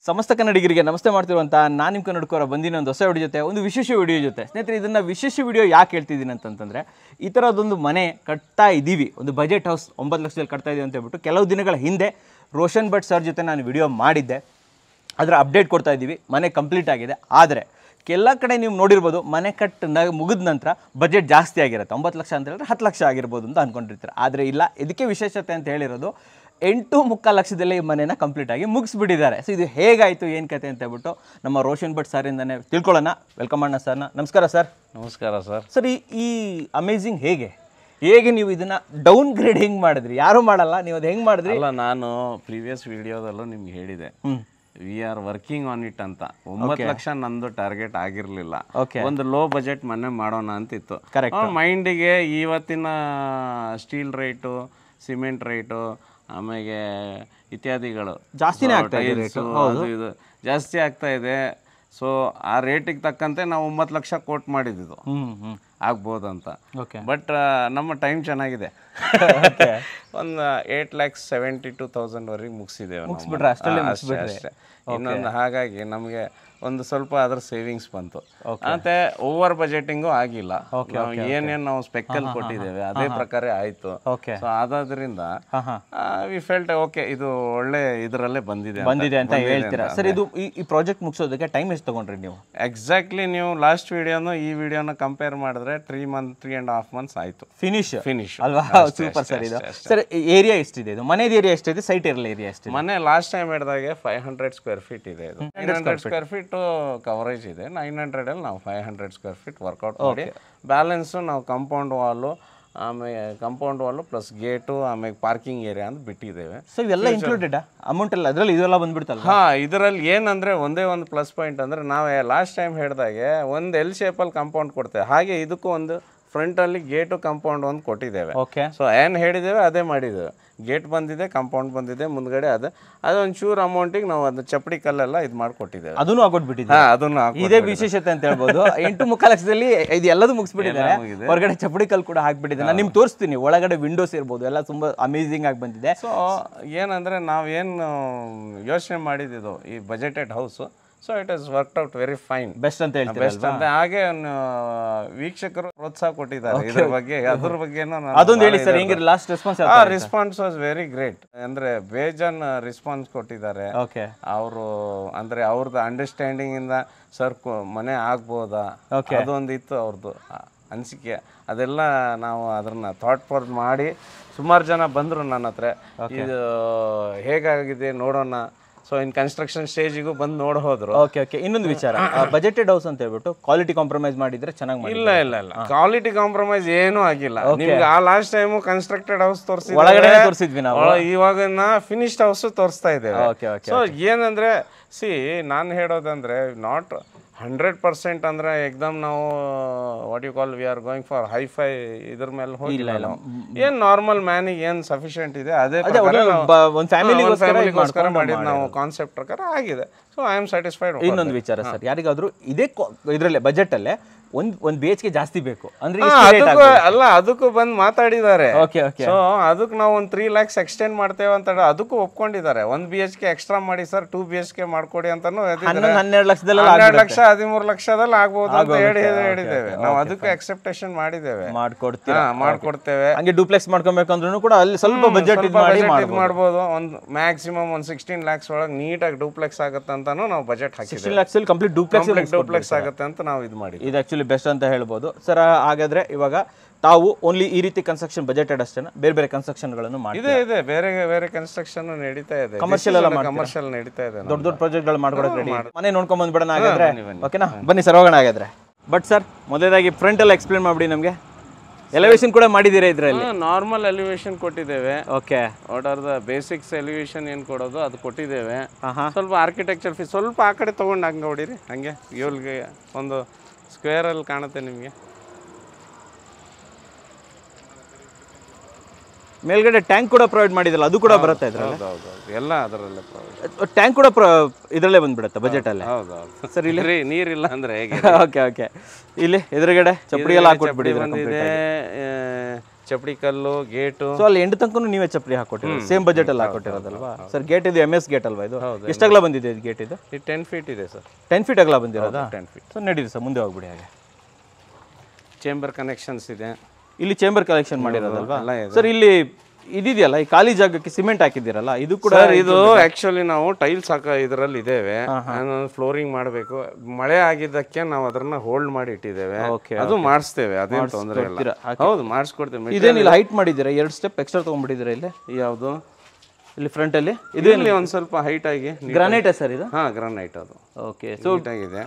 ಸಮಸ್ತ ಕನ್ನಡಿಗರಿಗೆ ನಮಸ್ತೆ ಮಾಡ್ತಿರುವಂತ ನಾನು ನಿಮ್ಮ ಕನ್ನಡಕರ ಬಂದಿನ ಒಂದು ಹೊಸ ವಿಡಿಯೋ ಜೊತೆ ಒಂದು ವಿಶೇಷ ವಿಡಿಯೋ ಜೊತೆ ಸ್ನೇಹಿತರೆ ಇದನ್ನ ವಿಶೇಷ ವಿಡಿಯೋ ಯಾಕೆ ಹೇಳ್ತಿದ್ದೀನಿ ಅಂತಂದ್ರೆ ಈ ಥರದೊಂದು ಮನೆ ಕಟ್ತಾ ಇದ್ದೀವಿ ಒಂದು ಬಜೆಟ್ ಹೌಸ್ 9 ಲಕ್ಷದಲ್ಲಿ ಕಟ್ತಾ ಇದೀವಿ ಅಂತ ಹೇಳ್ಬಿಟ್ಟು ಕೆಲವು ದಿನಗಳ ಹಿಂದೆ ರೋಷನ್ ಭಟ್ ಸರ್ ಜೊತೆ ನಾನು ವಿಡಿಯೋ ಮಾಡಿದ್ದೆ ಅದರ ಅಪ್ಡೇಟ್ ಕೊಡ್ತಾ ಇದ್ದೀವಿ ಮನೆ ಕಂಪ್ಲೀಟ್ ಆಗಿದೆ ಆದರೆ ಎಲ್ಲ ಕಡೆ ನೀವು ನೋಡಿರ್ಬೋದು ಮನೆ ಮುಗಿದ ನಂತರ ಬಜೆಟ್ ಜಾಸ್ತಿ ಆಗಿರುತ್ತೆ 9 ಲಕ್ಷ ಅಂತ ಹೇಳಿದ್ರೆ 10 ಲಕ್ಷ ಆಗಿರ್ಬೋದು ಅಂತ ಅಂದ್ಕೊಂಡಿರ್ತಾರೆ ಆದರೆ ಇಲ್ಲ ಇದಕ್ಕೆ ವಿಶೇಷತೆ ಅಂತ ಹೇಳಿರೋದು 8.25 ಲಕ್ಷದಲ್ಲೇ ಈ ಮನೆನ ಕಂಪ್ಲೀಟ್ ಆಗಿ ಮುಗಿಸ್ಬಿಟ್ಟಿದ್ದಾರೆ ಸೊ ಇದು ಹೇಗಾಯಿತು ಏನು ಕತೆ ಅಂತ ಹೇಳ್ಬಿಟ್ಟು ನಮ್ಮ ರೋಷನ್ ಭಟ್ ಸರಿಂದನೇ ತಿಳ್ಕೊಳ್ಳೋಣ ವೆಲ್ಕಮ್ ಮಾಡೋಣ ಸರ್ನ ನಮಸ್ಕಾರ ಸರ್ ನಮಸ್ಕಾರ ಸರ್ ಸರ್ ಈ ಅಮೇಜಿಂಗ್ ಹೇಗೆ ನೀವು ಇದನ್ನ ಡೌನ್ ಗ್ರೇಡ್ ಹೆಂಗೆ ಮಾಡಿದ್ರಿ ಯಾರು ಮಾಡಲ್ಲ ನೀವು ಅದು ಹೆಂಗೆ ಮಾಡಿದ್ರಿ ಅಲ್ಲ ನಾನು ಪ್ರೀವಿಯಸ್ ವಿಡಿಯೋದಲ್ಲೂ ನಿಮ್ಗೆ ಹೇಳಿದೆ we are working on it ಅಂತ 9 ಲಕ್ಷ ನಂದು ಟಾರ್ಗೆಟ್ ಆಗಿರ್ಲಿಲ್ಲ ಒಂದು ಲೋ ಬಜೆಟ್ ಮನೆ ಮಾಡೋಣ ಅಂತಿತ್ತು ಮೈಂಡಿಗೆ ಇವತ್ತಿನ ಸ್ಟೀಲ್ ರೇಟು ಸಿಮೆಂಟ್ ರೇಟು ಆಮೇಲೆ ಇತ್ಯಾದಿಗಳು ಜಾಸ್ತಿನೇ ಆಗ್ತಾ ಇದೆ ಇದು ಜಾಸ್ತಿ ಆಗ್ತಾ ಇದೆ ಸೊ ಆ ರೇಟಿಗೆ ತಕ್ಕಂತೆ ನಾವು 9 ಲಕ್ಷ ಕೋಟ್ ಮಾಡಿದ್ದು ಆಗ್ಬೋದಂತ ಬಟ್ ನಮ್ಮ ಟೈಮ್ ಚೆನ್ನಾಗಿದೆ ಒಂದು 8,72,000 ವರೆಗೆ ಮುಗಿಸಿದ್ದೇವೆ ಅಷ್ಟೇ ಇನ್ನೊಂದು ಹಾಗಾಗಿ ನಮಗೆ ಒಂದು ಸ್ವಲ್ಪ ಅದ್ರ ಸೇವಿಂಗ್ಸ್ ಬಂತು ಮತ್ತೆ ಓವರ್ ಬಜೆಟಿಂಗು ಆಗಿಲ್ಲ ಏನೇನು ನಾವು ಸ್ಪೆಕ್ಕಲ್ಲಿ ಕೊಟ್ಟಿದ್ದೇವೆ ಅದೇ ಪ್ರಕಾರ ಆಯ್ತು ಸೊ ಆದ್ರಿಂದ ವಿ ಫೆಲ್ಟ್ ಓಕೆ ಇದು ಒಳ್ಳೆ ಇದರಲ್ಲೇ ಬಂದಿದೆ ಅಂತ ಹೇಳ್ತೀರಾ ಸರ್ ಇದು ಈ ಪ್ರಾಜೆಕ್ಟ್ ಮುಗಿಸೋದಕ್ಕೆ ಟೈಮ್ ಎಷ್ಟು ತಗೊಂಡ್ರಿ ನೀವು ಎಕ್ಸಾಕ್ಟ್ಲಿ ನೀವು ಲಾಸ್ಟ್ ವಿಡಿಯೋನು ಈ ವಿಡಿಯೋನ ಕಂಪೇರ್ ಮಾಡಿದ್ರೆ 3.5 ಮಂತ್ಸ್ ಆಯ್ತು ಫಿನಿಶ್ ಅಲ್ವಾ ಸೂಪರ್ ಸರ್ ಇದು ಸರ್ ಏರಿಯಾ ಎಷ್ಟಿದೆ ಇದು ಮನೆದ ಏರಿಯಾ ಎಷ್ಟಿದೆ ಸೈಟ್ ಇರಲ್ಲ ಏರಿಯಾ ಎಷ್ಟಿದೆ ಮನೆ ಲಾಸ್ಟ್ ಟೈಮ್ ಹೇಳಿದಾಗೆ 500 ಸ್ಕ್ವೇರ್ ಫೀಟ್ ಇದೆ ಇದು 900 ಸ್ಕ್ವೇರ್ ಫೀಟ್ ಕವರೇಜ್ ಇದೆ 900 ಅಲ್ಲಿ ನಾವು 500 ಸ್ಕ್ವೇರ್ ಫೀಟ್ ವರ್ಕೌಟ್ ಮಾಡಿ ಬ್ಯಾಲೆನ್ಸು ನಾವು ಕಾಂಪೌಂಡ್ ವಾಲು ಪ್ಲಸ್ ಗೇಟು ಆಮೇಲೆ ಪಾರ್ಕಿಂಗ್ ಏರಿಯಾ ಅಂತ ಬಿಟ್ಟಿದ್ದೇವೆ ಸೊ ಇವೆಲ್ಲ ಇನ್ಕ್ಲೂಡೆಡ್ ಅಮೌಂಟ್ ಎಲ್ಲ ಅದರಲ್ಲಿ ಇದೆಲ್ಲ ಬಂದ್ಬಿಡ್ತಲ್ಲ ಇದರಲ್ಲಿ ಏನಂದ್ರೆ ಒಂದೇ ಒಂದು ಪ್ಲಸ್ ಪಾಯಿಂಟ್ ಅಂದ್ರೆ ನಾವು ಲಾಸ್ಟ್ ಟೈಮ್ ಹೇಳಿದಾಗೆ ಒಂದು ಎಲ್ ಶೇಪಲ್ಲಿ ಕಾಂಪೌಂಡ್ ಕೊಡ್ತೇವೆ ಹಾಗೆ ಇದಕ್ಕೂ ಒಂದು ಫ್ರಂಟ್ ಅಲ್ಲಿ ಗೇಟು ಕಾಂಪೌಂಡ್ ಒಂದು ಕೊಟ್ಟಿದ್ದೇವೆ ಸೊ ಏನ್ ಹೇಳಿದ್ದೇವೆ ಅದೇ ಮಾಡಿದ್ದೇವೆ ಗೇಟ್ ಬಂದಿದೆ ಕಾಂಪೌಂಡ್ ಬಂದಿದೆ ಮುಂದ್ಗಡೆ ಅದೊಂಚೂರು ಅಮೌಂಟಿಗೆ ನಾವು ಅದು ಚಪ್ಪಡಿ ಕಲ್ಲೆಲ್ಲ ಇದು ಮಾಡಿಕೊಟ್ಟಿದ್ದೇವೆ ಅದನ್ನು ಹಾಕೊಟ್ಬಿಟ್ಟಿದ್ದೆ ಇದೇ ವಿಶೇಷತೆ ಅಂತ ಹೇಳ್ಬೋದು 8.25 ಲಕ್ಷದಲ್ಲಿ ಇದು ಎಲ್ಲದೂ ಮುಗಿಸ್ಬಿಟ್ಟಿದ್ದಾರೆ ಹೊರಗಡೆ ಚಪ್ಪಡಿ ಕಲ್ಲು ಕೂಡ ಹಾಕ್ಬಿಟ್ಟಿದೆ ನಾನು ನಿಮ್ಗೆ ತೋರಿಸ್ತೀನಿ ಒಳಗಡೆ ವಿಂಡೋಸ್ ಇರ್ಬೋದು ಎಲ್ಲ ತುಂಬಾ ಅಮೇಸಿಂಗ್ ಆಗಿ ಬಂದಿದೆ ಸೊ ಏನಂದ್ರೆ ನಾವೇನು ಯೋಚನೆ ಮಾಡಿದ್ದು ಈ budgeted house so it is worked out very fine best ಅಂತ ಹೇಳ್ತಾರೆ ಹಾಗೆ ವೀಕ್ಷಕರು ಪ್ರೋತ್ಸಾಹ ಕೊಟ್ಟಿದ್ದಾರೆ ಇದ್ರ ಬಗ್ಗೆ ಅದ್ರ ಬಗ್ಗೆ ಅದೊಂದು ಹೇಳಿ ಸರ್ ಹೆಂಗೆ last response was very great ಅಂದ್ರೆ ಬೇಜಾನ್ ರೆಸ್ಪಾನ್ಸ್ ಕೊಟ್ಟಿದ್ದಾರೆ ಅವರು ಅಂದ್ರೆ ಅವ್ರದ್ದು ಅಂಡರ್ಸ್ಟ್ಯಾಂಡಿಂಗ್ ಇಂದ ಸರ್ ಮನೆ ಆಗ್ಬೋದಾ ಅದೊಂದು ಇತ್ತು ಅವ್ರದ್ದು ಅನಿಸಿಕೆ ಅದೆಲ್ಲ ನಾವು ಅದನ್ನ ಥಾಟ್ ಫಾರ್ಮ್ ಮಾಡಿ ಸುಮಾರು ಜನ ಬಂದ್ರು ನನ್ನ ಹತ್ರ ಇದು ಹೇಗಾಗಿದೆ ನೋಡೋಣ ಸೊ ಇನ್ ಕನ್ಸ್ಟ್ರಕ್ಷನ್ ಸ್ಟೇಜಿಗೂ ಬಂದು ನೋಡಿ ಹೋದ್ರು ಇನ್ನೊಂದು ವಿಚಾರ ಬಜೆಟೆಡ್ ಹೌಸ್ ಅಂತ ಹೇಳ್ಬಿಟ್ಟು ಕ್ವಾಲಿಟಿ ಕಾಂಪ್ರಮೈಸ್ ಮಾಡಿದ್ರೆ ಚೆನ್ನಾಗಿ ಇಲ್ಲ ಕ್ವಾಲಿಟಿ ಕಾಂಪ್ರಮೈಸ್ ಏನೂ ಆಗಿಲ್ಲ ನಿಮ್ಗೆ ಆ ಲಾಸ್ಟ್ ಟೈಮ್ ಕನ್ಸ್ಟ್ರಕ್ಟೆಡ್ ಹೌಸ್ ತೋರಿಸಿದ್ವಿ ನಾವು ಇವಾಗ ಫಿನಿಶ್ಡ್ ಹೌಸ್ ತೋರಿಸ್ತಾ ಇದ್ದೇವೆ ಸೊ ಏನಂದ್ರೆ ನಾನು ಹೇಳೋದಂದ್ರೆ ನಾಟ್ 100% ಅಂದ್ರೆ ಎಕ್ದಮ್ ನಾವು what you call we are going for hi fi ಇದ್ರ ಮೇಲೆ ಹೋಗಿಲ್ಲ ಏನ್ ನಾರ್ಮಲ್ ಮ್ಯಾನಿಗೆ ಏನ್ ಸಫಿಶಿಯಂಟ್ ಇದೆ ಅದೇ ಫ್ಯಾಮಿಲಿಗೋಸ್ಕರ ಮಾಡಿದ್ ನಾವು ಕಾನ್ಸೆಪ್ಟ್ ಪ್ರಕಾರ ಆಗಿದೆ ಸೊ ಐ ಆಮ್ ಸ್ಯಾಟಿಸ್ಫೈಡ್ ಇನ್ನೊಂದು ವಿಚಾರ ಸರ್ ಯಾರಿಗಾದ್ರೂ ಇದೇ ಇದರಲ್ಲೇ ಬಜೆಟ್ ಅಲ್ಲೇ ಒಂದ್ BHK ಜಾಸ್ತಿ ಬೇಕು ಅಂದ್ರೆ ಅಲ್ಲ ಅದಕ್ಕೂ ಬಂದು ಮಾತಾಡಿದ್ದಾರೆ ಸೊ ಅದಕ್ಕೆ ನಾವು ಒಂದು 3 lakhs ಎಕ್ಸ್ಟೆಂಡ್ ಮಾಡ್ತೇವೆ ಅಂತ ಅದಕ್ಕೂ ಒಪ್ಕೊಂಡಿದ್ದಾರೆ 1 BHK ಎಕ್ಸ್ಟ್ರಾ ಮಾಡಿ ಸರ್ 2 BHK ಮಾಡ್ಕೊಡಿ ಅಂತಾನು 12 ಲಕ್ಷ 13 ಲಕ್ಷದಲ್ಲಿ ಆಗ್ಬಹುದು ಅಂತ ಹೇಳಿದ್ದೇವೆ ನಾವು ಅದಕ್ಕೂ ಅಕ್ಸೆಪ್ಟೇಷನ್ ಮಾಡಿದ್ದೇವೆ ಮಾಡ್ಕೊಡ್ತೇವೆ ಹಂಗೆ ಡೂಪ್ಲೆಕ್ಸ್ ಮಾಡ್ಕೊಬೇಕಂದ್ರೂ ಕೂಡ ಅಲ್ಲಿ ಸ್ವಲ್ಪ ಬಜೆಟ್ ಮಾಡ್ಬೋದು ಒಂದು ಮ್ಯಾಕ್ಸಿಮಮ್ ಒಂದು 16 lakhs ಒಳಗೆ ನೀಟಾಗಿ ಡೂಪ್ಲೆಕ್ಸ್ ಆಗುತ್ತೆ ಅಂತಾನು ನಾವು ಬಜೆಟ್ ಹಾಕಿ 16 lakhs ಅಲ್ಲಿ ಕಂಪ್ಲೀಟ್ ಡೂಪ್ಲೆಕ್ಸ್ ಆಗುತ್ತೆ ಅಂತ ನಾವು ಇದು ಮಾಡಿ ಇದು ಆಕ್ಚುಲಿ ಬೆಸ್ಟ್ ಅಂತ ಹೇಳ್ಬೋದು ಸರ್ ಹಾಗಾದ್ರೆ ಇವಾಗ ತಾವು ಓನ್ಲಿ ಈ ರೀತಿ ಕನ್ಸ್ಟ್ರಕ್ಷನ್ ಬಜೆಟೆಡ್ ಅಷ್ಟೇನಾ ಬೇರೆ ಕನ್ಸ್ಟ್ರಕ್ಷನ್ಗಳನ್ನು ಇದೆ ಬೇರೆ ಕನ್ಸ್ಟ್ರಕ್ಷನ್ ನಡೀತಾ ಇದೆ ಕಮರ್ಷಿಯಲ್ ನಡೀತಾ ಇದೆ ದೊಡ್ಡ ಪ್ರಾಜೆಕ್ಟ್ ಗಳು ಮಾಡ್ಕೊಡಕ್ಕೆ ರೆಡಿ ಮನೆ ನೋಡ್ಕೊಂಡ್ ಬಂದ್ಬಿಡೋಣ ಹಾಗಾದ್ರೆ ಓಕೆನಾ ಬನ್ನಿ ಸರ್ ಹೋಗೋಣ ಹಾಗಾದ್ರೆ ಬಟ್ ಸರ್ ಮೊದಲಾಗಿ ಫ್ರಂಟ್ ಎಲ್ಲ ಎಕ್ಸ್ಪ್ಲೇನ್ ಮಾಡ್ಬಿಡಿ ನಮಗೆ ಎಲಿವೇಶನ್ ಕೂಡ ಮಾಡಿದ್ದೀರಾ ಇದರಲ್ಲಿ ನಾರ್ಮಲ್ ಎಲಿವೇಶನ್ ಕೊಟ್ಟಿದ್ದೇವೆ okay what are the basics elevation ಏನು ಕೊಡೋದು ಅದು ಕೊಟ್ಟಿದ್ದೇವೆ ಸ್ವಲ್ಪ ಆರ್ಕಿಟೆಕ್ಚರ್ ಫೀಸ್ ಸ್ವಲ್ಪ ಆ ಕಡೆ ತಗೊಂಡು ಹಂಗೆ ಹೊಡೀರಿ ಹಂಗೆ ಇವ್ರಿಗೆ ಒಂದು ಸ್ಕ್ವೇರ್ ಅಲ್ಲಿ ಕಾಣುತ್ತೆ ನಿಮಗೆ ಮೇಲ್ಗಡೆ ಟ್ಯಾಂಕ್ ಕೂಡ ಪ್ರೊವೈಡ್ ಮಾಡಿದ್ರಲ್ಲ ಅದು ಕೂಡ ಬರುತ್ತೆ ಇದರಲ್ಲಿ ಎಲ್ಲ ಅದರಲ್ಲೇ ಟ್ಯಾಂಕ್ ಕೂಡ ಇದರಲ್ಲೇ ಬಂದ್ಬಿಡುತ್ತೆ ಬಜೆಟ್ ಅಲ್ಲೇ ಹೌದೌದು ಸರ್ ಇಲ್ಲಿ ನೀರಿಲ್ಲ ಅಂದ್ರೆ ಹೇಗೆ ಓಕೆ ಇಲ್ಲಿ ಎದುರುಗಡೆ ಚಪ್ಪಡಿ ಎಲ್ಲ ಹಾಕೊಟ್ಬಿಟ್ಟಿದೆ ಚಪ್ಪಡಿ ಕಲ್ಲು, ಗೇಟು. ಸೊ ಅಲ್ಲಿ ಎಂಡ್ ತನಕ ನೀವೇ ಚಪ್ಪಲಿ ಹಾಕೊಟ್ಟಿರೋದು, ಸೇಮ್ ಬಜೆಟ್ ಅಲ್ಲಿ ಹಾಕೊಟ್ಟಿರೋದಲ್ವಾ ಸರ್? ಗೇಟ್ ಇದು MS ಗೇಟ್ ಅಲ್ವಾ ಇದು? ಎಷ್ಟು ಅಗಲ ಬಂದಿದೆ ಇದು ಗೇಟ್? ಇದು 10 ಫೀಟ್ ಇದೆ ಸರ್. 10 ಫೀಟ್ ಅಗಲ ಬಂದಿರೋದಾ? 10 ಫೀಟ್. ಸೊ ನಡೀರಿ ಸರ್, ಮುಂದೆ ಹೋಗ್ಬಿಡಿ. ಹಾಗೆ ಚೇಂಬರ್ ಕನೆಕ್ಷನ್ಸ್ ಇದೆ. ಇಲ್ಲಿ ಚೇಂಬರ್ ಕಲೆಕ್ಷನ್ ಮಾಡಿರೋದಲ್ವಾ ಸರ್? ಇಲ್ಲಿ ಇದಿದೆಯಲ್ಲ, ಈ ಖಾಲಿ ಜಾಗಕ್ಕೆ ಸಿಮೆಂಟ್ ಹಾಕಿದ್ದೀರಲ್ಲ, ಇದು ಕೂಡ ಇದು ಆಕ್ಚುಲಿ ನಾವು ಟೈಲ್ಸ್ ಇದರಲ್ಲಿ ಇದ್ದೇವೆ. ಫ್ಲೋರಿಂಗ್ ಮಾಡಬೇಕು, ಮಳೆ ಆಗಿದ್ದಕ್ಕೆ ನಾವು ಅದನ್ನ ಹೋಲ್ಡ್ ಮಾಡಿ ಇಟ್ಟಿದ್ದೇವೆ. ಅದು ಮಾಡಿಸ್ತೇವೆ, ಅದೇನು ತೊಂದರೆ ಇಲ್ಲ. ಹೌದು, ಮಾಡಿಸ್ಕೊಡ್ತೇವೆ. ಇದೇನಿಲ್ಲ, ಹೈಟ್ ಮಾಡಿದ್ದೀರಾ? 2 ಸ್ಟೆಪ್ ಎಕ್ಸ್ಟ್ರಾ ತಗೊಂಡ್ಬಿಟ್ಟಿದ್ದೀರಾ ಇಲ್ಲಿ? ಯಾವುದು? ಇಲ್ಲಿ ಫ್ರಂಟ್ ಅಲ್ಲಿ ಇದರಲ್ಲಿ ಒಂದು ಸ್ವಲ್ಪ ಹೈಟ್ ಆಗಿ. ಗ್ರಾನೈಟ್ ಸರ್ ಇದು? ಹಾ, ಗ್ರಾನೈಟ್ ಅದು. ಓಕೆ. ಸೊ ಆಗಿದೆ,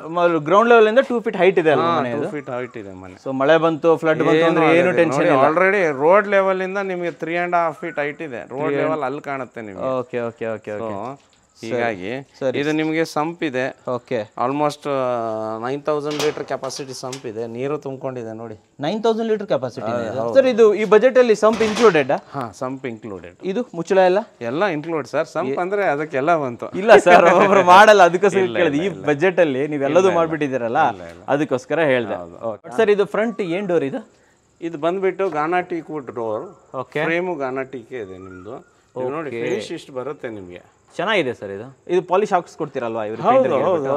ಗ್ರೌಂಡ್ ಲೆವೆಲ್ ಇಂದ 2 ಫೀಟ್ ಹೈಟ್ ಇದೆ ಅಲ್ವಾ ಮನೆ? 2 ಫೀಟ್ ಹೈಟ್ ಇದೆ ಮನೆ. ಸೊ ಮಳೆ ಬಂತು, ಫ್ಲಡ್ ಬಂತು ಅಂದ್ರೆ ಏನು ಟೆನ್ಷನ್ ಇಲ್ಲ. ಆಲ್ರೆಡಿ ರೋಡ್ ಲೆವೆಲ್ ಇಂದ ನಿಮಗೆ 3.5 ಫೀಟ್ ಹೈಟ್ ಇದೆ. ರೋಡ್ ಲೆವೆಲ್ ಅಲ್ಲಿ ಕಾಣುತ್ತೆ ನಿಮಗೆ. Okay okay okay okay. ಹೀಗಾಗಿ ಇದು ನಿಮಗೆ ಸಂಪ್ ಇದೆ. Okay. Almost 9000 litre capacity sump ಇದೆ. ನೀರು ತುಂಬಿಕೊಂಡಿದೆ ನೋಡಿ. 9000 ಲೀಟರ್ ಕೆಪಾಸಿಟಿ ಇದೆ ಸರ್. ಇದು ಈ ಬಜೆಟ್ ಅಲ್ಲಿ ಸಂಪ್ ಇನ್ಕ್ಲೂಡೆಡ್? ಹಾ, ಸಂಪ್ ಇನ್ಕ್ಲೂಡೆಡ್. ಇದು ಮುಚ್ಚಳ ಎಲ್ಲ ಇನ್ಕ್ಲೂಡ್ ಸರ್. ಸಂಪ್ ಅಂದ್ರೆ ಅದಕ್ಕೆಲ್ಲ ಬಂತು. ಇಲ್ಲ ಸರ್, ಒಬ್ರು ಮಾಡಲ್ಲ, ಅದಕ್ಕೋಸ್ಕರ ಕೇಳಿದೆ. ಈ ಬಜೆಟ್ ಅಲ್ಲಿ ನೀವೆಲ್ಲದೂ ಮಾಡ್ಬಿಟ್ಟಿದ್ದೀರಲ್ಲ, ಅದಕ್ಕೋಸ್ಕರ ಹೇಳ್ದೆ ಸರ್. ಇದು ಫ್ರಂಟ್ ಏನ್ ಡೋರ್ ಇದು? ಇದು ಬಂದ್ಬಿಟ್ಟು Ghana teak wood door. Okay. Frame Ghana ಟೀಕೆ ಇದೆ ನಿಮ್ದು. ನೋಡಿ ಫಿನಿಶ್ ಇಷ್ಟು ಬರುತ್ತೆ ನಿಮಗೆ. ಚೆನ್ನಾಗಿದೆ ಸರ್. ಇದು ಪಾಲಿಶ್ ಹಾಕಿಸ್ಕೊಡ್ತೀರಲ್ವಾ ಇವರು?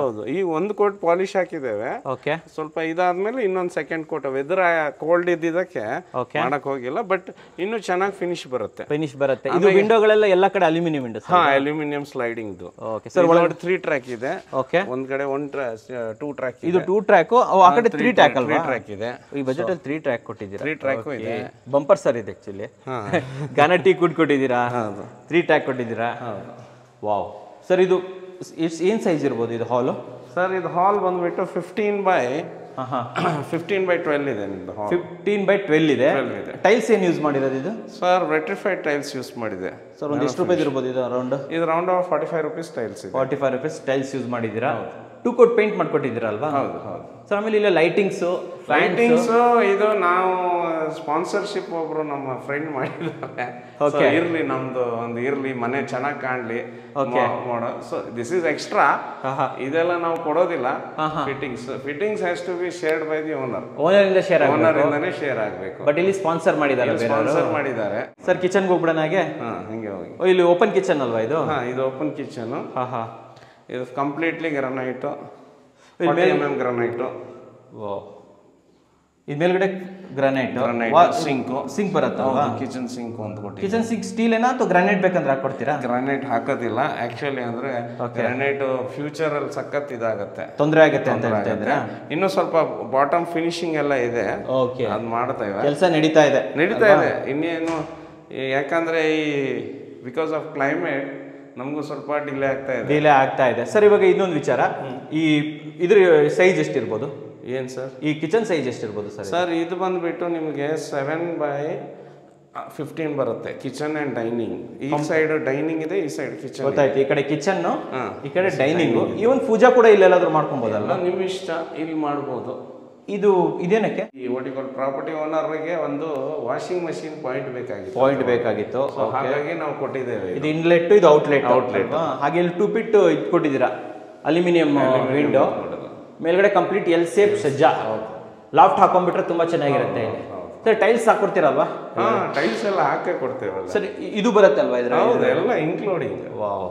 ಹೌದು. ಈ ಒಂದು ಕೋಟ್ ಪಾಲಿಶ್ ಹಾಕಿದ್ದೇವೆ. ಓಕೆ. ಸ್ವಲ್ಪ ಇದಾದ್ಮೇಲೆ ಇನ್ನೊಂದು ಸೆಕೆಂಡ್ ಕೋಟ್. ವೆದರ್ ಕೋಲ್ಡ್ ಇದ್ದಿದ್ದಕ್ಕೆ ಮಾಡಕ್ ಹೋಗಿಲ್ಲ, ಬಟ್ ಇನ್ನು ಚೆನ್ನಾಗಿ ಫಿನಿಶ್ ಬರುತ್ತೆ. ಇದು ವಿಂಡೋಗಳೆಲ್ಲ ಎಲ್ಲ ಕಡೆ ಅಲ್ಯೂಮಿನಿಯಂ ವಿಂಡೋಸ್? ಹಾ, ಅಲ್ಯೂಮಿನಿಯಂ ಸ್ಲೈಡಿಂಗ್. Okay sir. ಒಳಗಡೆ 3 ಟ್ರ್ಯಾಕ್ ಇದೆ. ಓಕೆ. ಒಂದ್ ಕಡೆ 2 ಟ್ರ್ಯಾಕ್. ಇದು 2 ಟ್ರ್ಯಾಕ್, ಆ ಕಡೆ 3 ಟ್ರ್ಯಾಕ್ ಅಲ್ವಾ? 3 ಟ್ರ್ಯಾಕ್ ಇದೆ. ಈ ಬಜೆಟ್ ಅಲ್ಲಿ 3 ಟ್ರ್ಯಾಕ್ ಕೊಟ್ಟಿದ್ದೀರಾ? 3 ಟ್ರ್ಯಾಕ್ ಇದೆ. ಬಂಪರ್ ಸರ್ ಇದು ಆಕ್ಚುಲಿ. ಗಾನಾ ಟೀ ಕುಡ್ ಕೊಟ್ಟಿದ್ದೀರಾ, 3 ಟ್ರ್ಯಾಕ್ ಕೊಟ್ಟಿದ್ದೀರಾ. Wow sir. ಇದು ಏನ್ ಸೈಜ್ ಇರ್ಬೋದು ಇದು ಹಾಲು? ಸರ್ ಇದು ಹಾಲ್ ಬಂದ್ಬಿಟ್ಟು 15 by 12 ಇದೆ ನಿಮ್ದು ಹಾಲ್. 15 by 12 ಇದೆ. ಟೈಲ್ಸ್ ಏನ್ ಯೂಸ್ ಮಾಡಿರೋದು ಇದು? ಸರ್ ರೆಟ್ರಿಫೈಡ್ ಟೈಲ್ಸ್ ಯೂಸ್ ಮಾಡಿದೆ ಸರ್. ಒಂದು ಎಷ್ಟು ರೂಪಾಯಿ ಇರ್ಬೋದು ಇದು? ಅರೌಂಡ್ 45 rupees ಟೈಲ್ಸ್ ಇದೆ. 45 rupees ಟೈಲ್ಸ್ ಯೂಸ್ ಮಾಡಿದ್ದೀರಾ. 2 ಕೋಟ್ ಪೇಂಟ್ ಮಾಡ್ಕೊಟ್ಟಿದ್ದೀರಾ ಅಲ್ವಾ? ಹೌದು. ಸರ್ ಆಮೇಲೆ ಇಲ್ಲ ಲೈಟಿಂಗ್ಸ್ ಇದು ನಾವು ಸ್ಪಾನ್ಸರ್ಶಿಪ್ ಒಬ್ರು ನಮ್ಮ ಫ್ರೆಂಡ್ ಮಾಡಿದ್ದಾರೆ. ಇರ್ಲಿ, ನಮ್ದು ಒಂದು ಇರ್ಲಿ, ಮನೆ ಚೆನ್ನಾಗಿ ಕಾಣ್ಲಿ ಮಾಡೋ. So this is extra. ಇದೆಲ್ಲ ನಾವು ಕೊಡೋದಿಲ್ಲ. Fittings has to be shared by the owner. ಇಂದಾನೆ ಶೇರ್ ಆಗಬೇಕು. ಬಟ್ ಇಲ್ಲಿ ಸ್ಪಾನ್ಸರ್ ಮಾಡಿದ್ದಾರೆ. ಸರ್ ಕಿಚನ್ ಹೋಗ್ಬಿಡೋಣ ಹಾಗೆ. ಹಿಂಗೆ ಹೋಗಿ. ಇಲ್ಲಿ ಓಪನ್ ಕಿಚನ್ ಅಲ್ವಾ ಇದು? ಇದು ಓಪನ್ ಕಿಚನ್. ಇದು ಕಂಪ್ಲೀಟ್ಲಿ ಗ್ರಾನೈಟ್, 40 mm ಗ್ರಾನೈಟ್. ಇದು ಮೇಲ್ಗಡೆ ಗ್ರಾನೈಟ್. ಸಿಂಕ್ ಬರುತ್ತಲ್ವಾ? ಕಿಚನ್ ಸಿಂಕ್ ಒಂದು ಕೊಟ್ಟಿದ್ದೀವಿ. ಕಿಚನ್ ಸಿಂಕ್ ಸ್ಟೀಲ್ ಏನಾ ಅಥವಾ ಗ್ರಾನೈಟ್ ಬೇಕಂದ್ರೆ ಹಾಕೊಡ್ತೀರಾ? ಗ್ರಾನೈಟ್ ಹಾಕೋದಿಲ್ಲ ಆಕ್ಚುಲಿ. ಅಂದ್ರೆ ಗ್ರಾನೈಟ್ ಫ್ಯೂಚರ್ ಅಲ್ಲಿ ಸಖತ್ ಇದಾಗುತ್ತೆ, ತೊಂದರೆ ಆಗುತ್ತೆ ಅಂತ ಹೇಳ್ತಾ ಇದ್ದೀರಾ? ಇನ್ನು ಸ್ವಲ್ಪ ಬಾಟಮ್ ಫಿನಿಶಿಂಗ್ ಎಲ್ಲ ಇದೆ. ಓಕೆ. ಅದು ಮಾಡ್ತಾ ಇವೆ, ಕೆಲಸ ನಡೀತಾ ಇದೆ. ಇನ್ನೇನು, ಯಾಕಂದ್ರೆ ಈ ಬಿಕಾಸ್ ಆಫ್ ಕ್ಲೈಮೇಟ್ ನಮಗೂ ಸ್ವಲ್ಪ ಡಿಲೇ ಆಗ್ತಾ ಇದೆ. ಸರ್ ಇವಾಗ ಇನ್ನೊಂದು ವಿಚಾರ, ಈ ಇದ್ರ ಸೈಜ್ ಎಷ್ಟಿರ್ಬೋದು? ಏನ್ ಸರ್ ಈ ಕಿಚನ್ ಸೈಜ್ ಎಷ್ಟಿರ್ಬೋದು ಸರ್? ಸರ್ ಇದು ಬಂದ್ಬಿಟ್ಟು ನಿಮಗೆ 7 by 15 ಬರುತ್ತೆ. Kitchen and dining. ಈ ಸೈಡ್ ಡೈನಿಂಗ್ ಇದೆ, ಈ ಸೈಡ್ ಕಿಚನ್. ಗೊತ್ತಾಯ್ತು. ಈ ಕಡೆ ಕಿಚನ್, ಈ ಕಡೆ ಡೈನಿಂಗ್. ಈವನ್ ಪೂಜಾ ಕೂಡ ಇಲ್ಲೆಲ್ಲಾದ್ರೂ ಮಾಡ್ಕೊಬೋದಲ್ಲ? ನಿಮ್ ಇಷ್ಟ, ಇಲ್ಲಿ ಮಾಡ್ಬೋದು. ಇದು ಇದೇನಕ್ಕೆ? ಈ ಪ್ರಾಪರ್ಟಿ ಓನರ್ಗೆ ಒಂದು ವಾಷಿಂಗ್ ಮಷಿನ್ ಪಾಯಿಂಟ್ ಬೇಕಾಗಿತ್ತು. ಹಾಗಾಗಿ ನಾವು ಕೊಟ್ಟಿದ್ದೇವೆ. ಇದು ಇನ್ಲೆಟ್, ಇದು ಔಟ್ಲೆಟ್. ಹಾಗೆ ಇಲ್ಲಿ 2 ಫೀಟ್ ಇದು ಕೊಟ್ಟಿದ್ದೀರಾ, ಅಲ್ಯೂಮಿನಿಯಂ ವಿಂಡೋ. ಮೇಲ್ಗಡೆ ಕಂಪ್ಲೀಟ್ ಎಲ್ ಸೇಪ್ ಸಜ್ಜಾ. ಲಾಫ್ಟ್ ಹಾಕೊಂಡ್ಬಿಟ್ರೆ ತುಂಬಾ ಚೆನ್ನಾಗಿರುತ್ತೆ. Sir tiles ಹಾಕೊಡ್ತೀರಲ್ವಾ? ಟೈಲ್ಸ್ ಎಲ್ಲ ಹಾಕೇ ಕೊಡ್ತೇವಲ್ಲ ಸರ್. ಇದು ಬರುತ್ತಲ್ವಾ ಇದ್ರ? ಎಲ್ಲ ಇನ್ಕ್ಲೂಡಿಂಗ್. ವಾವ್,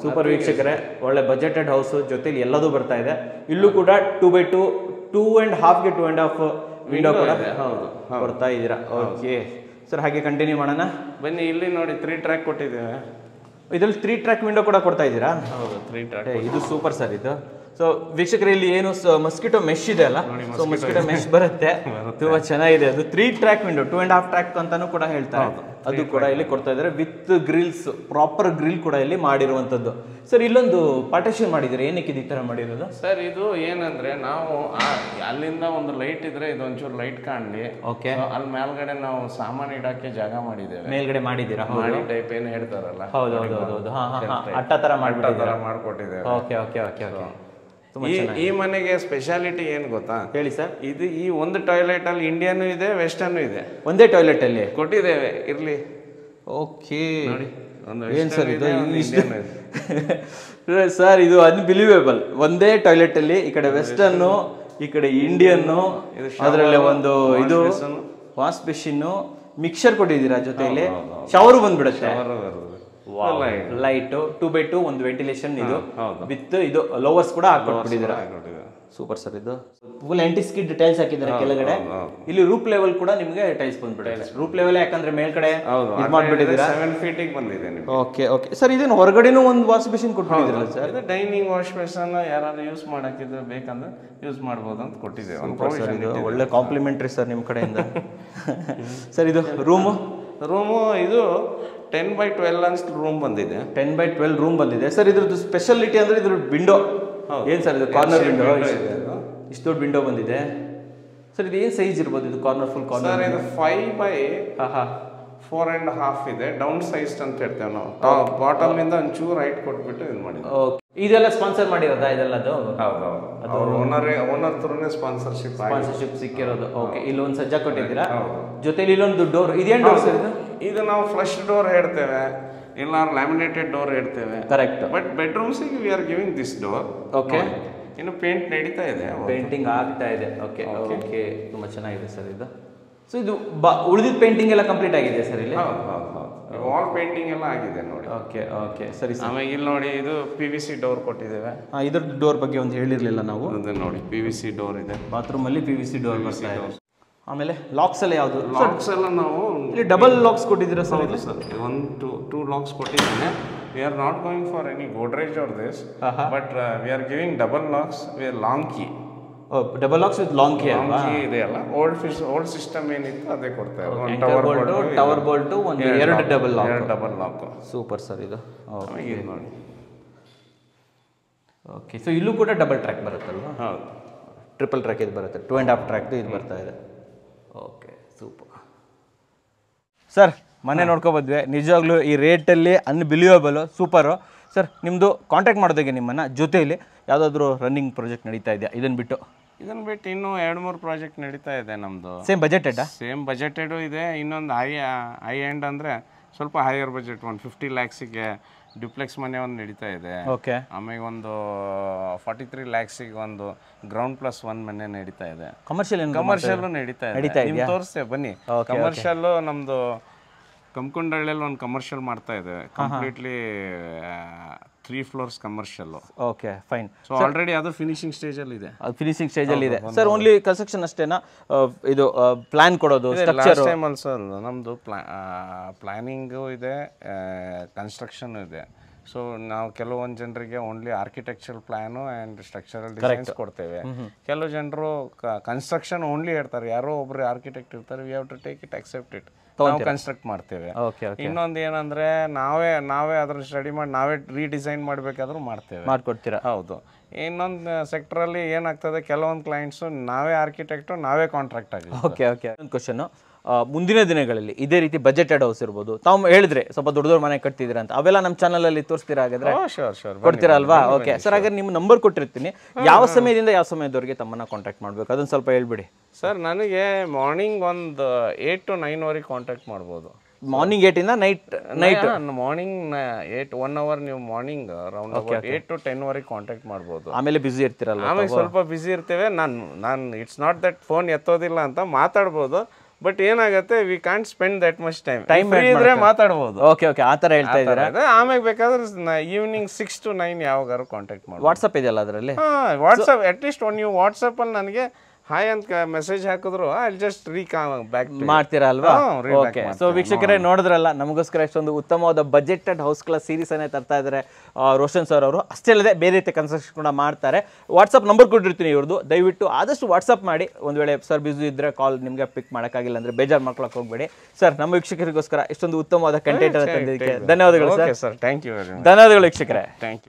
ಸೂಪರ್ ವೀಕ್ಷಕರೇ. ಒಳ್ಳೆ ಬಜೆಟೆಡ್ ಹೌಸ್ ಜೊತೆಲಿ ಎಲ್ಲದೂ ಬರ್ತಾ ಇದೆ. ಇಲ್ಲೂ ಕೂಡ 2 by 2, 2.5 ಗೆ 2.5 ವಿಂಡೋ ಕೂಡ ಬರ್ತಾ ಇದ್ದೀರಾ. ಓಕೆ ಸರ್, ಹಾಗೆ ಕಂಟಿನ್ಯೂ ಮಾಡೋಣ ಬನ್ನಿ. ಇಲ್ಲಿ ನೋಡಿ 3 ಟ್ರ್ಯಾಕ್ ಕೊಟ್ಟಿದ್ದೇವೆ. ಇದ್ರಲ್ಲಿ 3 ಟ್ರ್ಯಾಕ್ ವಿಂಡೋ ಕೂಡ ಕೊಡ್ತಾ ಇದ್ದೀರಾ? ಹೌದು, 3 ಟ್ರ್ಯಾಕ್. ಇದು ಸೂಪರ್ ಸರ್ ಇದು. ಸೊ ವೀಕ್ಷಕರು, ಇಲ್ಲಿ ಏನು ಮಸ್ಕಿಟೋ ಮೆಶ್ ಇದೆ ಅಲ್ಲ, ಸೊ ಮಸ್ಕಿಟೋ ಮೆಶ್ ಬರುತ್ತೆ, ತುಂಬಾ ಚೆನ್ನಾಗಿದೆ. ಅದು 3 ಟ್ರ್ಯಾಕ್ ವಿಂಡೋ, 2.5 ಟ್ರ್ಯಾಕ್ ಅಂತಾನು ಕೂಡ ಹೇಳ್ತಾರೆ. ಅದು ಕೂಡ ಇಲ್ಲಿ ಕೊಡ್ತಾ ಇದ್ದಾರೆ ವಿತ್ ಗ್ರಿಲ್ಸ್, ಪ್ರಾಪರ್ ಗ್ರಿಲ್ ಕೂಡ ಇಲ್ಲಿ ಮಾಡಿರುವಂತದ್ದು. ಸರ್ ಇಲ್ಲೊಂದು ಪಾರ್ಟಿಷನ್ ಮಾಡಿದ್ರೆ ಏನಕ್ಕೆ ಈ ತರ ಮಾಡಿರೋದು? ಸರ್ ಇದು ಏನಂದ್ರೆ, ನಾವು ಅಲ್ಲಿಂದ ಒಂದು ಲೈಟ್ ಇದ್ರೆ ಇದೊಂಚೂರು ಲೈಟ್ ಕಾಣ್ಲಿ. ಓಕೆ. ಅಲ್ಲಿ ಮೇಲ್ಗಡೆ ನಾವು ಸಾಮಾನು ಇಡಕ್ಕೆ ಜಾಗ ಮಾಡಿದ್ದೇವೆ. ಮೇಲ್ಗಡೆ ಮಾಡಿದ್ದೀರಾ? ಮಾಡಿ ಟೈಪ್ ಏನು ಹೇಳ್ತಾರಲ್ಲ. ಹೌದು. ಅಟ್ಟ ತರ ಮಾಡ್ಕೊಟ್ಟಿದ್ದೇವೆ. Okay okay okay okay. ಈ ಮನೆಗೆ ಸ್ಪೆಷಾಲಿಟಿ ಏನ್ ಗೊತ್ತಾ? ಹೇಳಿ ಸರ್. ಇದು ಈ ಒಂದು ಟಾಯ್ಲೆಟ್ ಅಲ್ಲಿ ಇಂಡಿಯನ್ ಇದೆ, ವೆಸ್ಟರ್ನ್ ಇದೆ. ಒಂದೇ ಟಾಯ್ಲೆಟ್ ಅಲ್ಲಿ ಕೊಟ್ಟಿದ್ದೇವೆ. ಇರ್ಲಿ. ಓಕೆ. ನೋಡಿ ಏನ್ ಸರ್ ಇದು? ಸರ್ ಇದು ಅನ್ಬಿಲೀವೇಬಲ್. ಒಂದೇ ಟಾಯ್ಲೆಟ್ ಅಲ್ಲಿ ಈ ಕಡೆ ವೆಸ್ಟರ್ನ್, ಈ ಕಡೆ ಇಂಡಿಯನ್, ಅದರಲ್ಲಿ ಒಂದು ಇದು ವಾಶ್ ಬೇಸಿನ್, ಮಿಕ್ಸರ್ ಕೊಟ್ಟಿದ್ದೀರಾ ಜೊತೆಯಲ್ಲಿ, ಶವರು ಬಂದ್ಬಿಡುತ್ತೆ, ಲೈಟ್ 2x2 ಒಂದು ವೆಂಟಿಲೇಷನ್, ಇದು ವಿತ್ ಇದು ಲೋವರ್ಸ್ ಕೂಡ ಹಾಕೊಟ್ಬಿಟ್ಟಿದ್ದೀರಾ. Super sir. ಇದು ಫುಲ್ ಆಂಟಿ ಸ್ಕಿಡ್ ಟೈಲ್ಸ್ ಹಾಕಿದ್ದಾರೆ ಕೆಳಗಡೆ. ಇಲ್ಲಿ ರೂಪ್ ಲೆವೆಲ್ ಕೂಡ ನಿಮಗೆ ಟೈಲ್ಸ್ ಬಂದ್ಬಿಡುತ್ತೆ. ರೂಪ್ ಲೆವೆಲ್ ಯಾಕಂದ್ರೆ ಮೇಲ್ಗಡೆ ಇದು ಮಾಡ್ಬಿಟ್ಟಿದ್ದೀರಾ, 7 feet ಬಂದಿದೆ ನಿಮಗೆ. Okay okay sir. ಇದೇನು ಹೊರಗಡೆನೂ ಒಂದು ವಾಶ್ ಬೇಸಿನ್ ಕೊಟ್ಟಿದ್ದೀರಲ್ಲ ಸರ್? ಇದು ಡೈನಿಂಗ್ ವಾಶ್ ಬೇಸಿನ್ ಯಾರಾದ್ರೂ ಯೂಸ್ ಮಾಡಕ್ಕಿದ್ರೆ ಬೇಕಂದ್ರೆ ಯೂಸ್ ಮಾಡ್ಬೋದು ಅಂತ ಕೊಟ್ಟಿದ್ದೇವೆ. ಒಳ್ಳೆ ಕಾಂಪ್ಲಿಮೆಂಟ್ರಿ ಸರ್ ನಿಮ್ಮ ಕಡೆಯಿಂದ. ಸರ್ ಇದು ರೂಮು ಇದು 10x12 ಅಂತ ರೂಮ್ ಬಂದಿದೆ. 10x12 ರೂಮ್ ಬಂದಿದೆ ಸರ್. ಇದ್ರದ್ದು ಸ್ಪೆಷಾಲಿಟಿ ಅಂದ್ರೆ ಇದ್ರ ವಿಂಡೋ ಏನು ಸರ್? ಇದು ಕಾರ್ನರ್ ವಿಂಡೋ, ಇಷ್ಟು ದೊಡ್ಡ ವಿಂಡೋ ಬಂದಿದೆ ಸರ್. ಇದು ಏನು ಸೈಜ್ ಇರ್ಬೋದು ಇದು ಕಾರ್ನರ್? ಫುಲ್ ಕಾರ್ನರ್ ಇದು 5x4.5 ಇದೆ. ಡೌನ್ ಸೈಜ್ ಅಂತ ಹೇಳ್ತೇವೆ ನಾವು. ಬಾಟಮ್ ಇಂದ ಒಂಚೂರು ಹೈಟ್ ಕೊಟ್ಬಿಟ್ಟು ಇದು ಮಾಡಿದ್ವಿ. ಓಕೆ. ಇದೆಲ್ಲ ಸ್ಪಾನ್ಸರ್ ಮಾಡಿರೋದಾ ಇದೆಲ್ಲದು? ಹೌದು, ಓನರ್ ಥ್ರೂನೇ ಸ್ಪಾನ್ಸರ್ಶಿಪ್ ಸಿಕ್ಕಿರೋದು. ಓಕೆ. ಇಲ್ಲೊಂದು ಸಜ್ಜಾ ಕೊಟ್ಟಿದ್ದೀರಾ, ಜೊತೆಲಿ ಇಲ್ಲೊಂದು ಡೋರ್. ಇದೇನು ಡೋರ್ ಸರ್ ಇದು? ಇದು ನಾವು ಫ್ಲಶ್ ಡೋರ್ ಹೇಳ್ತೇವೆ, ಇಲ್ಲ ಲ್ಯಾಮಿನೇಟೆಡ್ ಡೋರ್ ಹೇಳ್ತೇವೆ. ಕರೆಕ್ಟ್. ಬಟ್ ಬೆಡ್ರೂಮ್ಸಿಗೆ we are giving this door. Okay. ಇನ್ನು ಪೇಂಟ್ ನಡೀತಾ ಇದೆ, ಪೇಂಟಿಂಗ್ ಆಗ್ತಾ ಇದೆ. Okay okay. ತುಂಬ ಚೆನ್ನಾಗಿದೆ ಸರ್ ಇದು. ಸೊ ಇದು ಉಳಿದಿದ್ದ ಪೇಂಟಿಂಗ್ ಎಲ್ಲ ಕಂಪ್ಲೀಟ್ ಆಗಿದೆ ಸರ್ ಇಲ್ಲಿ? ವಾಲ್ ಪೇಂಟಿಂಗ್ ಎಲ್ಲ ಆಗಿದೆ ನೋಡಿ. ಓಕೆ ಓಕೆ ಸರಿ. ಆಮೇಲೆ ಇಲ್ಲಿ ನೋಡಿ ಇದು PVC ಡೋರ್ ಕೊಟ್ಟಿದ್ದೇವೆ. ಇದ್ರ ಡೋರ್ ಬಗ್ಗೆ ಒಂದು ಹೇಳಿರಲಿಲ್ಲ ನಾವು. ನೋಡಿ PVC ಡೋರ್ ಇದೆ. ಬಾತ್ರೂಮಲ್ಲಿ PVC ಡೋರ್ ಬರ್ತಾ ಇದೆ. ಆಮೇಲೆ ಲಾಕ್ಸ್ ಎಲ್ಲ ಯಾವುದು? ಲಾಕ್ಸ್ ಎಲ್ಲ ನಾವು ಇಲ್ಲಿ ಡಬಲ್ ಲಾಕ್ಸ್ ಕೊಟ್ಟಿದ್ದೀರಾ ಸರ್? ಹೌದು ಸರ್, 2 ಲಾಕ್ಸ್ ಕೊಟ್ಟಿದ್ದೇನೆ. We are not going for any Godrej or this, but we are giving double locks with long key. Double locks with long key ಇದೆ ಅಲ್ಲ? ಓಲ್ಡ್ ಸಿಸ್ಟಮ್ ಏನಿತ್ತು ಅದೇ ಕೊಡ್ತೇವೆ. ಟವರ್ ಬೋಲ್ಟು ಒಂದು 2 double lock. Super sir ಇದು. ನೋಡಿ. Okay. So ಇಲ್ಲೂ ಕೂಡ ಡಬಲ್ ಟ್ರ್ಯಾಕ್ ಬರುತ್ತಲ್ವಾ? ಹೌದು, ಟ್ರಿಪಲ್ ಟ್ರ್ಯಾಕ್ ಇದು ಬರುತ್ತೆ. 2.5 ಟ್ರ್ಯಾಕ್ ಇದು ಬರ್ತಾ ಇದೆ. Okay super sir. ಮನೆ ನೋಡ್ಕೊಬಂದ್ವಿ, ನಿಜವಾಗ್ಲೂ ಈ ರೇಟಲ್ಲಿ ಅನ್ಬಿಲಿಯಬಲು, ಸೂಪರು ಸರ್. ನಿಮ್ಮದು ಕಾಂಟ್ಯಾಕ್ಟ್ ಮಾಡೋದಾಗೆ ನಿಮ್ಮನ್ನು ಜೊತೆಯಲ್ಲಿ ಯಾವುದಾದ್ರೂ ರನ್ನಿಂಗ್ ಪ್ರಾಜೆಕ್ಟ್ ನಡೀತಾ ಇದೆಯಾ? ಇದನ್ನು ಬಿಟ್ಟು ಇನ್ನೂ 2-3 ಪ್ರಾಜೆಕ್ಟ್ ನಡೀತಾ ಇದೆ ನಮ್ಮದು. ಸೇಮ್ ಬಜೆಟೆಡು ಇದೆ. ಇನ್ನೊಂದು ಹೈ ಎಂಡ್ ಅಂದರೆ ಸ್ವಲ್ಪ ಹೈಯರ್ ಬಜೆಟ್, 150 lakhsಗೆ ಡ್ಯೂಪ್ಲೆಕ್ಸ್ ಮನೆ ಒಂದು ನಡೀತಾ ಇದೆ. ಓಕೆ. ಆಮೇಲೆ ಒಂದು 43 lakhsಗೆ ಒಂದು ಗ್ರೌಂಡ್+1 ಮನೆ ನಡೀತಾ ಇದೆ. ಕಮರ್ಷಿಯಲ್ಲು ನಡೀತಾ ಇದೆ. ತೋರಿಸ್ತೇವೆ ಬನ್ನಿ. ಕಮರ್ಷಿಯಲ್ಲು ನಮ್ಮದು ಕಮ್ಕುಂಡಳ್ಳಿಯಲ್ಲಿ ಒಂದು ಕಮರ್ಷಿಯಲ್ ಮಾಡ್ತಾ ಇದೆ, completely 3 floors commercial. Okay fine. So already ಅದು ಫಿನಿಶಿಂಗ್ ಸ್ಟೇಜಲ್ಲಿ ಇದೆ. ಸರ್. ಓನ್ಲಿ ಕನ್ಸ್ಟ್ರಕ್ಷನ್ ಅಷ್ಟೇನಾ? ಇದು ಪ್ಲಾನ್ ಕೊಡೋದು, ಸ್ಟ್ರಕ್ಚರ್ ಟೈಮ್ ಆಲ್ಸೋ ನಮ್ಮದು ಪ್ಲಾನಿಂಗು ಇದೆ, ಕನ್ಸ್ಟ್ರಕ್ಷನ್ ಇದೆ. ಸೊ ನಾವು ಕೆಲವೊಂದು ಜನರಿಗೆ only architectural plan and structural designs ಕೊಡ್ತೇವೆ. ಕೆಲವು ಜನರು ಕನ್ಸ್ಟ್ರಕ್ಷನ್ ಓನ್ಲಿ ಹೇಳ್ತಾರೆ. ಯಾರೋ ಒಬ್ರು ಆರ್ಕಿಟೆಕ್ಟ್ ಇರ್ತಾರೆ, we have to take it, accept it, ನಾವು ಕನ್ಸ್ಟ್ರಕ್ಟ್ ಮಾಡ್ತೇವೆ. ಇನ್ನೊಂದು ಏನಂದ್ರೆ ನಾವೇ ಅದನ್ನ ಸ್ಟಡಿ ಮಾಡಿ ನಾವೇ ರೀಡಿಸೈನ್ ಮಾಡಬೇಕಾದ್ರೂ ಮಾಡ್ಕೊಡ್ತೀರಾ? ಹೌದು. ಇನ್ನೊಂದು ಸೆಕ್ಟರಲ್ಲಿ ಏನಾಗ್ತದೆ, ಕೆಲವೊಂದು ಕ್ಲೈಂಟ್ಸು ನಾವೇ ಆರ್ಕಿಟೆಕ್ಟು ನಾವೇ ಕಾಂಟ್ರಾಕ್ಟ್ ಆಗಿದೆ. Okay okay. ಒಂದು ಕ್ವಶನ್, ಮುಂದಿನ ದಿನಗಳಲ್ಲಿ ಇದೇ ರೀತಿ ಬಜೆಟೆಡ್ ಹೌಸ್ ಇರ್ಬೋದು, ತಾವು ಹೇಳಿದ್ರೆ ಸ್ವಲ್ಪ ದೊಡ್ಡ ಮನೆ ಕಟ್ತಿದ್ದೀರಾ ಅಂತ, ಅವೆಲ್ಲ ನಮ್ಮ ಚಾನಲಲ್ಲಿ ತೋರಿಸ್ತೀರಾ? ಹಾಗಾದ್ರೆ ಕೊಡ್ತೀರಾ ಅಲ್ವಾ? Okay sir. ಹಾಗಾದ್ರೆ ನಿಮ್ಮ ನಂಬರ್ ಕೊಟ್ಟಿರ್ತೀನಿ. ಯಾವ ಸಮಯದಿಂದ ಯಾವ ಸಮಯದವರೆಗೆ ತಮ್ಮನ್ನ ಕಾಂಟ್ಯಾಕ್ಟ್ ಮಾಡಬೇಕು ಅದನ್ನು ಸ್ವಲ್ಪ ಹೇಳ್ಬಿಡಿ ಸರ್. ನನಗೆ ಮಾರ್ನಿಂಗ್ ಒಂದು 8 to 9ವರೆಗೆ ಕಾಂಟ್ಯಾಕ್ಟ್ ಮಾಡ್ಬೋದು. ಮಾರ್ನಿಂಗ್ 8 ಇಂದ ನೈಟ್ ಮಾರ್ನಿಂಗ್ 8 1 hour ನೀವು ಮಾರ್ನಿಂಗ್ ಅರೌಂಡ್ 8 to 10ವರೆಗೆ ಕಾಂಟ್ಯಾಕ್ಟ್ ಮಾಡ್ಬೋದು. ಆಮೇಲೆ ಬಿಸಿ ಇರ್ತೀರಲ್ಲ? ಆಮೇಲೆ ಸ್ವಲ್ಪ ಬಿಸಿ ಇರ್ತೇವೆ. ನಾನು ಇಟ್ಸ್ ನಾಟ್ ದಟ್ ಫೋನ್ ಎತ್ತೋದಿಲ್ಲ ಅಂತ ಮಾತಾಡ್ಬೋದು, ಬಟ್ ಏನಾಗುತ್ತೆ, we can't spend that much time ಇದ್ರೆ ಮಾತಾಡ್ಬೋದು. Okay okay. ಆ ಥರ ಹೇಳ್ತಾ ಇದ್ದಾರೆ. ಆಮೇಲೆ ಬೇಕಾದ್ರೆ ಈವ್ನಿಂಗ್ 6 to 9 ಯಾವಾಗಾರು ಕಾಂಟ್ಯಾಕ್ಟ್ ಮಾಡಿ. ವಾಟ್ಸಪ್ ಇದೆಯಲ್ಲ ಅದರಲ್ಲಿ? ವಾಟ್ಸಪ್ ಅಟ್ಲೀಸ್ಟ್ ನೀವು ವಾಟ್ಸಪ್ಪಲ್ಲಿ ನನಗೆ ಹಾಯ್ ಅಂತ ಮೆಸೇಜ್ ಹಾಕಿದ್ರು ಐ ಜಸ್ಟ್ ಬ್ಯಾಕ್ ಮಾಡ್ತೀರಾ ಅಲ್ವಾ? ಓಕೆ. ಸೊ ವೀಕ್ಷಕರೇ ನೋಡಿದ್ರಲ್ಲ, ನಮಗೋಸ್ಕರ ಇಷ್ಟೊಂದು ಉತ್ತಮವಾದ ಬಜೆಟೆಡ್ ಹೌಸ್ ಕ್ಲಾಸ್ ಸೀರೀಸ್ ಅನ್ನೇ ತರ್ತಾ ಇದ್ದಾರೆ ರೋಷನ್ ಸರ್ ಅವರು. ಅಷ್ಟೇ ಅಲ್ಲದೆ ಬೇರೆ ರೀತಿ ಕನ್ಸ್ಟ್ರಕ್ಷನ್ ಕೂಡ ಮಾಡ್ತಾರೆ. ವಾಟ್ಸಪ್ ನಂಬರ್ ಕೊಟ್ಟಿರ್ತೀನಿ ಇವ್ರದ್ದು, ದಯವಿಟ್ಟು ಆದಷ್ಟು ವಾಟ್ಸಪ್ ಮಾಡಿ. ಒಂದು ವೇಳೆ ಸರ್ ಬಿಸಿ ಇದ್ದರೆ ಕಾಲ್ ನಿಮಗೆ ಪಿಕ್ ಮಾಡೋಕ್ಕಾಗಿಲ್ಲ ಅಂದರೆ ಬೇಜಾರು ಮಾಡ್ಕೊಳಕ್ಕೆ ಹೋಗಬೇಡಿ ಸರ್. ನಮ್ಮ ವೀಕ್ಷಕರಿಗೋಸ್ಕರ ಇಷ್ಟೊಂದು ಉತ್ತಮವಾದ ಕಂಟೆಂಟ್ ತಂದಿದ್ದಕ್ಕೆ ಧನ್ಯವಾದಗಳು ಸರ್. Thank you. ಧನ್ಯವಾದಗಳು ವೀಕ್ಷಕರೇ. Thank you.